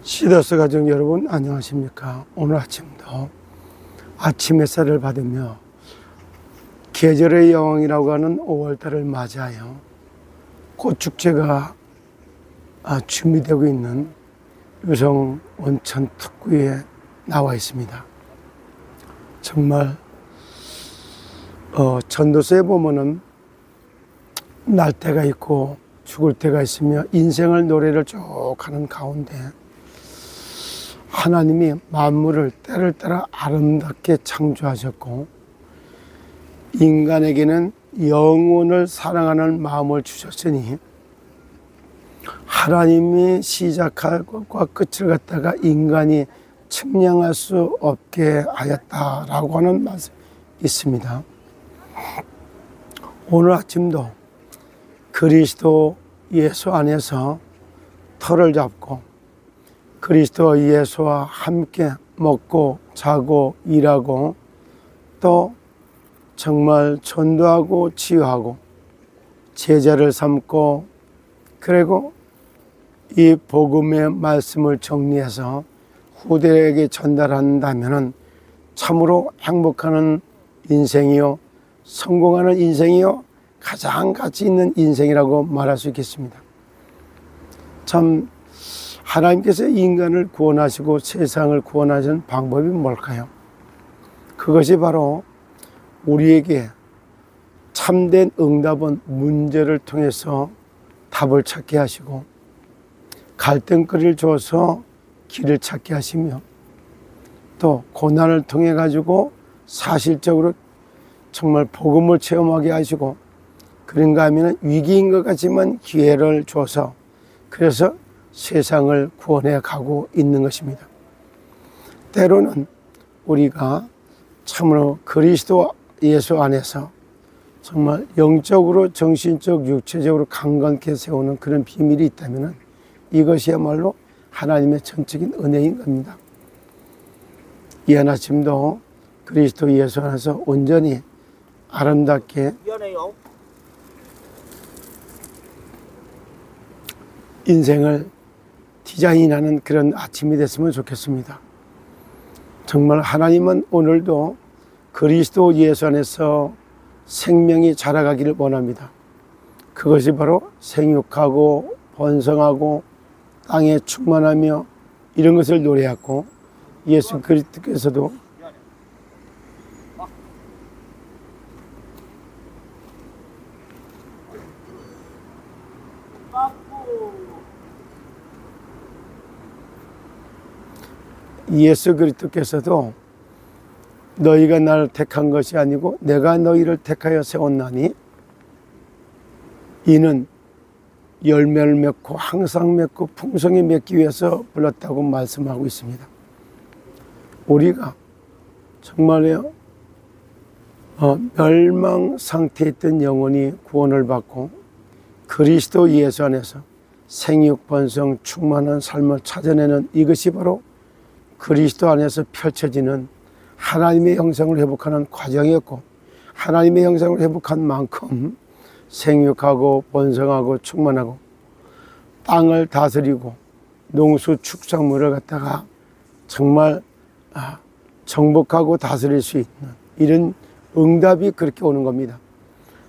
시더스 가족 여러분 안녕하십니까. 오늘 아침도 아침 햇살을 받으며 계절의 여왕이라고 하는 5월달을 맞이하여 꽃축제가 준비되고 있는 유성 온천 특구에 나와 있습니다. 정말 전도서에 보면은 날 때가 있고 죽을 때가 있으며 인생을 노래를 쭉 하는 가운데 하나님이 만물을 때를 따라 아름답게 창조하셨고 인간에게는 영혼을 사랑하는 마음을 주셨으니 하나님이 시작할 것과 끝을 갖다가 인간이 측량할 수 없게 하였다라고 하는 말씀이 있습니다. 오늘 아침도 그리스도 예수 안에서 터를 잡고 그리스도 예수와 함께 먹고 자고 일하고 또 정말 전도하고 치유하고 제자를 삼고 그리고 이 복음의 말씀을 정리해서 후대에게 전달한다면 참으로 행복한 인생이요 성공하는 인생이요 가장 가치 있는 인생이라고 말할 수 있겠습니다. 참 하나님께서 인간을 구원하시고 세상을 구원하시는 방법이 뭘까요? 그것이 바로 우리에게 참된 응답은 문제를 통해서 답을 찾게 하시고 갈등거리를 줘서 길을 찾게 하시며 또 고난을 통해 가지고 사실적으로 정말 복음을 체험하게 하시고 그런가 하면 위기인 것 같지만 기회를 줘서 그래서 세상을 구원해 가고 있는 것입니다. 때로는 우리가 참으로 그리스도 예수 안에서 정말 영적으로 정신적 육체적으로 강건케 세우는 그런 비밀이 있다면 이것이야말로 하나님의 전적인 은혜인 겁니다. 이 한 아침도 그리스도 예수 안에서 온전히 아름답게 인생을 디자인하는 그런 아침이 됐으면 좋겠습니다. 정말 하나님은 오늘도 그리스도 예수 안에서 생명이 자라가기를 원합니다. 그것이 바로 생육하고 번성하고 땅에 충만하며 이런 것을 노래하고 예수 그리스도께서도 예수 그리스도께서도 너희가 나를 택한 것이 아니고 내가 너희를 택하여 세웠나니 이는 열매를 맺고 항상 맺고 풍성히 맺기 위해서 불렀다고 말씀하고 있습니다. 우리가 정말요 멸망 상태에 있던 영혼이 구원을 받고 그리스도 예수 안에서 생육 번성 충만한 삶을 찾아내는 이것이 바로 그리스도 안에서 펼쳐지는 하나님의 형상을 회복하는 과정이었고 하나님의 형상을 회복한 만큼 생육하고 번성하고 충만하고 땅을 다스리고 농수 축산물을 갖다가 정말 정복하고 다스릴 수 있는 이런 응답이 그렇게 오는 겁니다.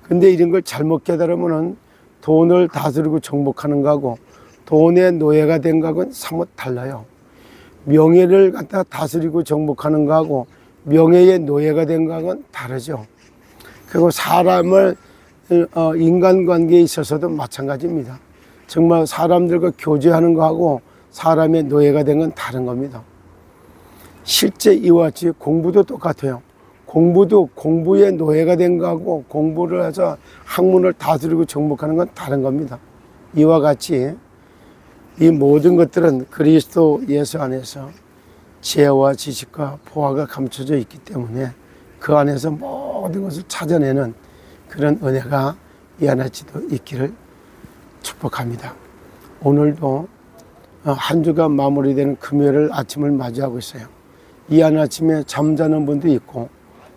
근데 이런 걸 잘못 깨달으면 돈을 다스리고 정복하는 거하고 돈의 노예가 된 거하고는 사뭇 달라요. 명예를 갖다 다스리고 정복하는 거하고 명예의 노예가 된 거하고는 다르죠. 그리고 사람을 인간관계에 있어서도 마찬가지입니다. 정말 사람들과 교제하는 거하고 사람의 노예가 된 건 다른 겁니다. 실제 이와 같이 공부도 똑같아요. 공부도 공부의 노예가 된 거하고 공부를 해서 학문을 다스리고 정복하는 건 다른 겁니다. 이와 같이 이 모든 것들은 그리스도 예수 안에서 지혜와 지식과 보화가 감춰져 있기 때문에 그 안에서 모든 것을 찾아내는 그런 은혜가 이 하나치도 있기를 축복합니다. 오늘도 한 주가 마무리되는 금요일 아침을 맞이하고 있어요. 이 한 아침에 잠자는 분도 있고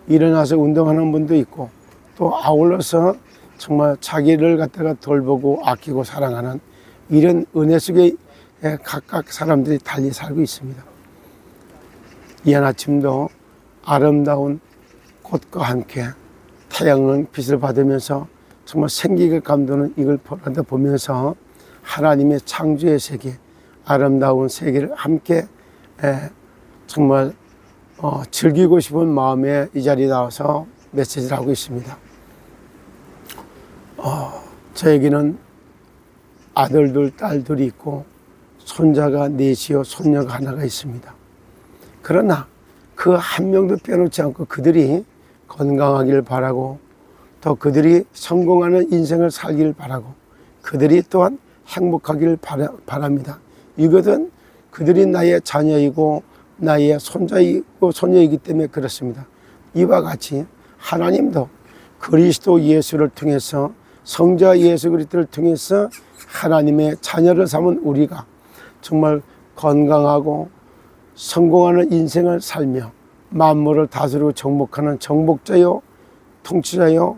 일어나서 운동하는 분도 있고 또 아울러서 정말 자기를 갖다가 돌보고 아끼고 사랑하는 이런 은혜 속에 각각 사람들이 달리 살고 있습니다. 이한 아침도 아름다운 꽃과 함께 태양은 빛을 받으면서 정말 생기가 감도는 이걸 보면서 하나님의 창조의 세계, 아름다운 세계를 함께 정말 즐기고 싶은 마음에 이 자리에 나와서 메시지를 하고 있습니다. 저에게는 아들들, 딸들이 있고 손자가 넷이요 손녀가 하나가 있습니다. 그러나 그 한 명도 빼놓지 않고 그들이 건강하길 바라고, 또 그들이 성공하는 인생을 살길 바라고, 그들이 또한 행복하길 바랍니다. 이것은 그들이 나의 자녀이고 나의 손자이고 손녀이기 때문에 그렇습니다. 이와 같이 하나님도 그리스도 예수를 통해서, 성자 예수 그리스도를 통해서 하나님의 자녀를 삼은 우리가 정말 건강하고 성공하는 인생을 살며 만물을 다스리고 정복하는 정복자요 통치자요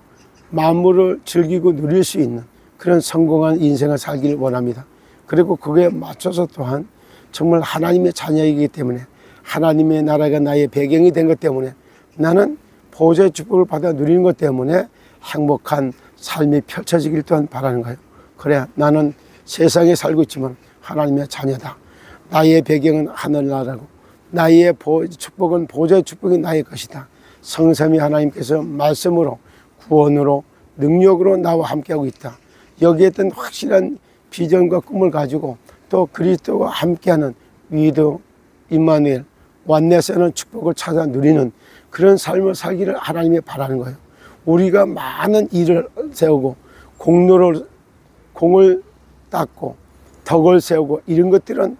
만물을 즐기고 누릴 수 있는 그런 성공한 인생을 살길 원합니다. 그리고 그거에 맞춰서 또한 정말 하나님의 자녀이기 때문에, 하나님의 나라가 나의 배경이 된 것 때문에, 나는 보좌의 축복을 받아 누리는 것 때문에 행복한 삶이 펼쳐지길 또한 바라는 거예요. 그래, 나는 세상에 살고 있지만 하나님의 자녀다. 나의 배경은 하늘나라고, 나의 축복은 보좌의 축복이 나의 것이다. 성삼위 하나님께서 말씀으로, 구원으로, 능력으로 나와 함께하고 있다. 여기에 어떤 확실한 비전과 꿈을 가지고 또 그리스도와 함께하는 위도, 임마누엘, 완내세는 축복을 찾아 누리는 그런 삶을 살기를 하나님이 바라는 거예요. 우리가 많은 일을 세우고 공을 닦고 덕을 세우고 이런 것들은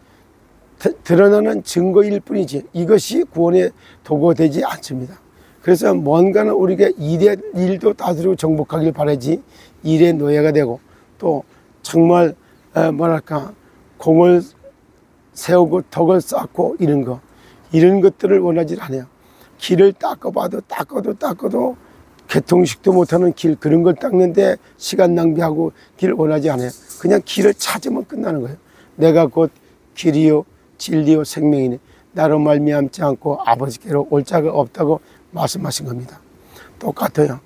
드러나는 증거일 뿐이지 이것이 구원의 도구가 되지 않습니다. 그래서 뭔가는 우리가 일도 다스리고 정복하길 바라지 일의 노예가 되고, 또 정말 공을 세우고 덕을 쌓고 이런 것들을 원하지 않아요. 길을 닦아도 개통식도 못하는 길, 그런 걸 닦는데 시간 낭비하고 길 원하지 않아요. 그냥 길을 찾으면 끝나는 거예요. 내가 곧 길이요 진리요 생명이니 나로 말미암지 않고 아버지께로 올 자가 없다고 말씀하신 겁니다. 똑같아요.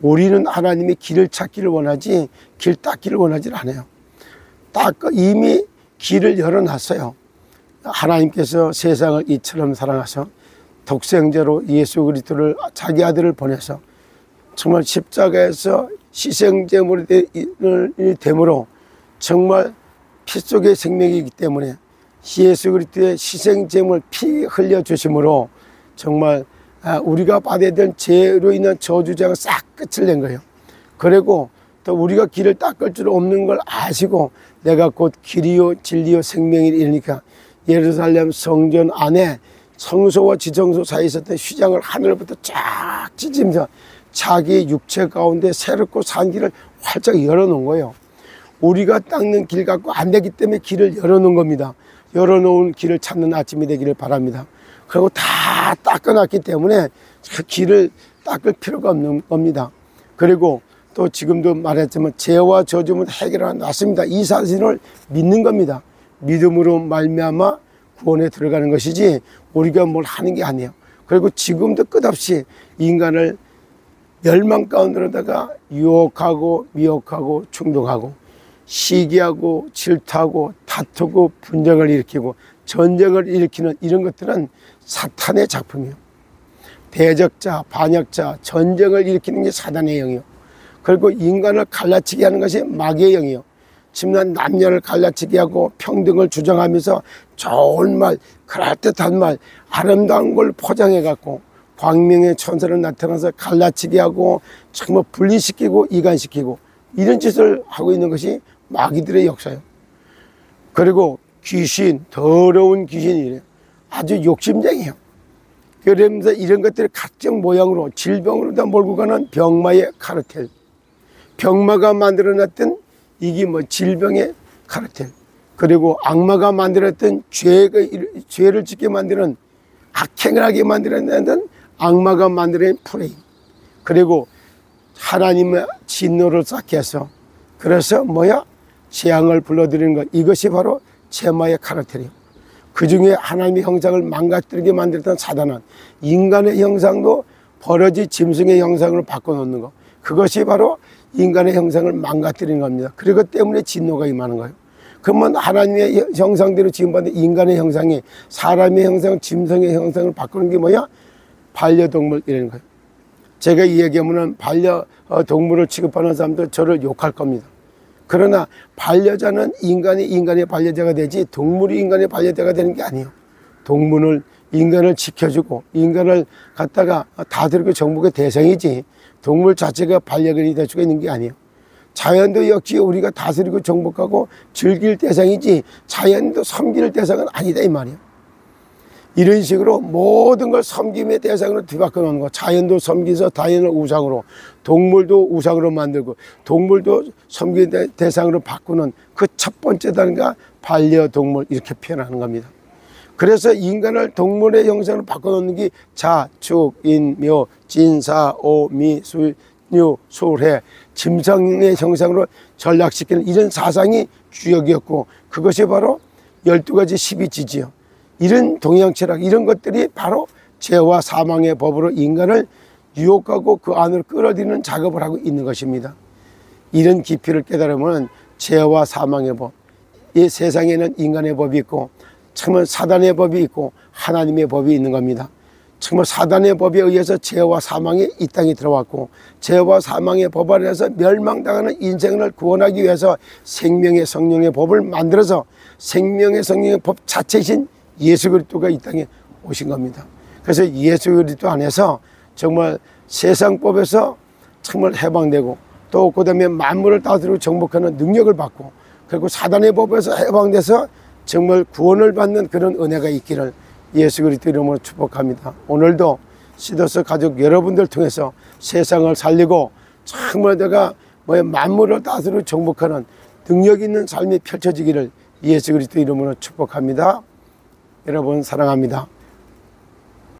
우리는 하나님의 길을 찾기를 원하지 길 닦기를 원하지 않아요. 이미 길을 열어놨어요. 하나님께서 세상을 이처럼 사랑하셔 독생자로 예수 그리스도를 자기 아들을 보내서 정말 십자가에서 희생제물이 됨으로 정말 피 속의 생명이기 때문에 예수 그리스도의 희생제물 피 흘려주심으로 정말 우리가 받아야 될 죄로 인한 저주장을 싹 끝을 낸 거예요. 그리고 또 우리가 길을 닦을 줄 없는 걸 아시고 내가 곧 길이요 진리요 생명이니 이러니까 예루살렘 성전 안에 성소와 지성소 사이에 있었던 휘장을 하늘부터 쫙 찢으면서 자기 육체 가운데 새롭고 산 길을 활짝 열어놓은 거예요. 우리가 닦는 길 갖고 안 되기 때문에 길을 열어놓은 겁니다. 열어놓은 길을 찾는 아침이 되기를 바랍니다. 그리고 다 닦아놨기 때문에 그 길을 닦을 필요가 없는 겁니다. 그리고 또 지금도 말했지만 죄와 저주는 해결해 놨습니다. 이 사실을 믿는 겁니다. 믿음으로 말미암아 구원에 들어가는 것이지 우리가 뭘 하는 게 아니에요. 그리고 지금도 끝없이 인간을 멸망 가운데로다가 유혹하고 미혹하고 충동하고 시기하고 질투하고 다투고 분쟁을 일으키고 전쟁을 일으키는 이런 것들은 사탄의 작품이에요. 대적자, 반역자, 전쟁을 일으키는 게 사단의 영이요. 그리고 인간을 갈라치게 하는 것이 마귀의 영이요. 지금 남녀를 갈라치게 하고 평등을 주장하면서 좋은 말, 그럴듯한 말, 아름다운 걸 포장해 갖고 광명의 천사를 나타나서 갈라치게 하고 정말 분리시키고 이간시키고 이런 짓을 하고 있는 것이 마귀들의 역사예요. 그리고 귀신, 더러운 귀신이래요. 아주 욕심쟁이에요. 그러면서 이런 것들을 각종 모양으로 질병으로 다 몰고 가는 병마의 카르텔. 병마가 만들어놨던 이게 질병의 카르텔. 그리고 악마가 만들었던 죄를 짓게 만드는 악행을 하게 만들어내는 악마가 만들어낸 프레임. 그리고 하나님의 진노를 쌓게 해서 그래서 재앙을 불러들이는 것. 이것이 바로 제마의 카르텔이요. 그 중에 하나님의 형상을 망가뜨리게 만들었던 사단은 인간의 형상도 버러지 짐승의 형상으로 바꿔놓는 것, 그것이 바로 인간의 형상을 망가뜨리는 겁니다. 그리고 때문에 진노가 임하는 거예요. 그러면 하나님의 형상대로 지음받은 인간의 형상이 사람의 형상, 짐승의 형상을 바꾸는 게 뭐야? 반려동물 이라는 거예요. 제가 이 얘기하면 반려동물을 취급하는 사람들 저를 욕할 겁니다. 그러나 반려자는 인간의 반려자가 되지 동물이 인간의 반려자가 되는 게 아니에요. 동물은 인간을 지켜주고 인간을 갖다가 다스리고 정복의 대상이지 동물 자체가 반려견이 될 수가 있는 게 아니에요. 자연도 역시 우리가 다스리고 정복하고 즐길 대상이지 자연도 섬길 대상은 아니다 이 말이에요. 이런 식으로 모든 걸 섬김의 대상으로 뒤바꿔 놓는 거. 자연도 섬기서 자연을 우상으로, 동물도 우상으로 만들고 동물도 섬김의 대상으로 바꾸는 그 첫 번째 단계가 반려동물 이렇게 표현하는 겁니다. 그래서 인간을 동물의 형상으로 바꿔놓는 게 자, 축, 인, 묘, 진, 사, 오, 미, 술, 유, 솔, 해 짐승의 형상으로 전락시키는 이런 사상이 주역이었고 그것이 바로 12가지 12지지요. 이런 동양철학 이런 것들이 바로 죄와 사망의 법으로 인간을 유혹하고 그 안으로 끌어들이는 작업을 하고 있는 것입니다. 이런 깊이를 깨달으면 죄와 사망의 법, 이 세상에는 인간의 법이 있고 정말 사단의 법이 있고 하나님의 법이 있는 겁니다. 정말 사단의 법에 의해서 죄와 사망이 이 땅에 들어왔고 죄와 사망의 법 아래에서 멸망당하는 인생을 구원하기 위해서 생명의 성령의 법을 만들어서 생명의 성령의 법 자체이신 예수 그리스도가 이 땅에 오신 겁니다. 그래서 예수 그리스도 안에서 정말 세상법에서 정말 해방되고 또 그 다음에 만물을 다스리고 정복하는 능력을 받고 그리고 사단의 법에서 해방돼서 정말 구원을 받는 그런 은혜가 있기를 예수 그리스도 이름으로 축복합니다. 오늘도 시더스 가족 여러분들 통해서 세상을 살리고 정말 내가 만물을 다스리고 정복하는 능력 있는 삶이 펼쳐지기를 예수 그리스도 이름으로 축복합니다. 여러분 사랑합니다.